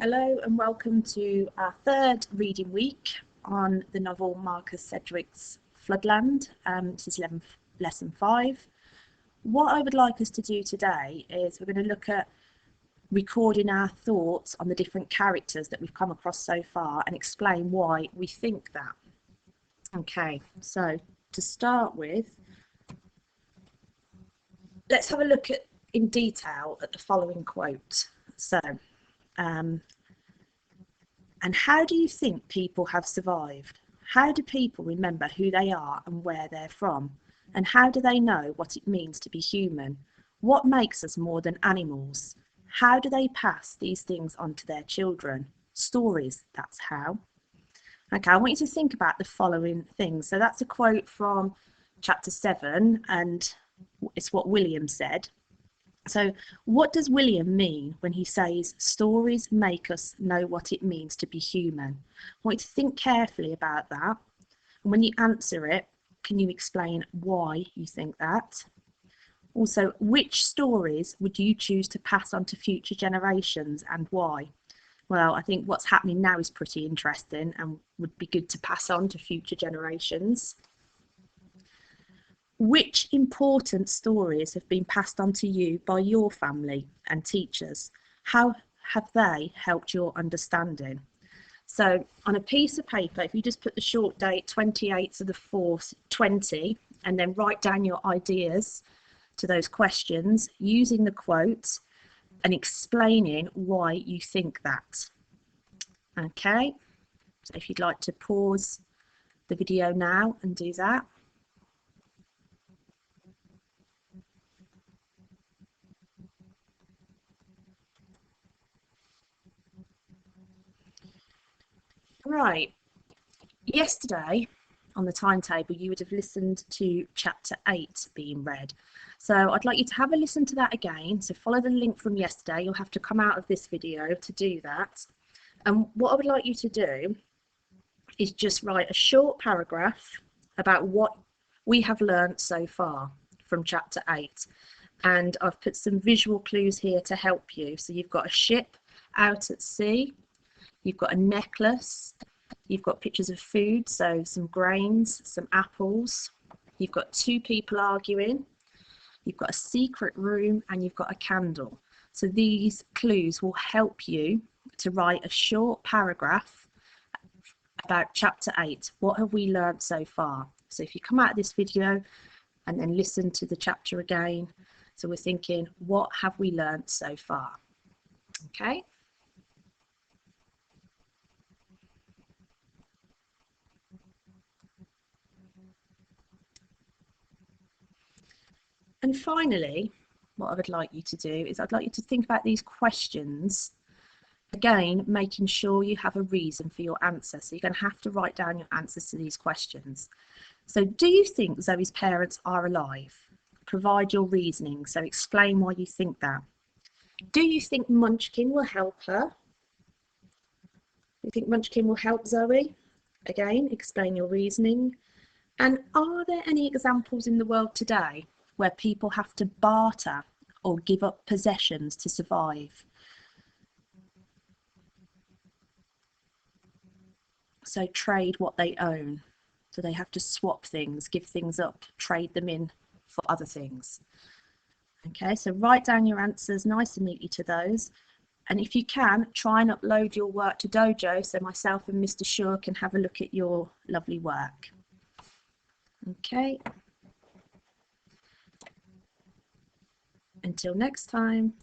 Hello and welcome to our third reading week on the novel Marcus Sedgwick's Floodland. This is lesson 5. What I would like us to do today is we're going to look at recording our thoughts on the different characters that we've come across so far and explain why we think that. Okay, so to start with, let's have a look in detail at the following quote. So, and how do you think people have survived? How do people remember who they are and where they're from? And how do they know what it means to be human? What makes us more than animals? How do they pass these things on to their children? Stories, that's how. Okay, I want you to think about the following things. So that's a quote from chapter 7, and it's what William said. So what does William mean when he says stories make us know what it means to be human? I want you to think carefully about that. And when you answer it, can you explain why you think that? Also, which stories would you choose to pass on to future generations and why? Well, I think what's happening now is pretty interesting and would be good to pass on to future generations. Which important stories have been passed on to you by your family and teachers? How have they helped your understanding? So on a piece of paper, if you just put the short date 28th of the 4th, 20, and then write down your ideas to those questions using the quotes and explaining why you think that. Okay, so if you'd like to pause the video now and do that. Right, yesterday on the timetable you would have listened to chapter 8 being read, so I'd like you to have a listen to that again. So follow the link from yesterday. You'll have to come out of this video to do that, and what I would like you to do is just write a short paragraph about what we have learnt so far from chapter 8, and I've put some visual clues here to help you. So you've got a ship out at sea, you've got a necklace, you've got pictures of food, so some grains, some apples, you've got two people arguing, you've got a secret room, and you've got a candle. So these clues will help you to write a short paragraph about chapter 8. What have we learned so far? So if you come out of this video and then listen to the chapter again, so we're thinking, what have we learned so far? Okay. And finally, what I would like you to do is I'd like you to think about these questions. Again, making sure you have a reason for your answer. So you're going to have to write down your answers to these questions. So do you think Zoe's parents are alive? Provide your reasoning. So explain why you think that. Do you think Munchkin will help her? Do you think Munchkin will help Zoe? Again, explain your reasoning. And are there any examples in the world today where people have to barter or give up possessions to survive? So trade what they own. So they have to swap things, give things up, trade them in for other things. Okay, so write down your answers nice and neatly to those. And if you can, try and upload your work to Dojo so myself and Mr. Shaw can have a look at your lovely work. Okay. Until next time.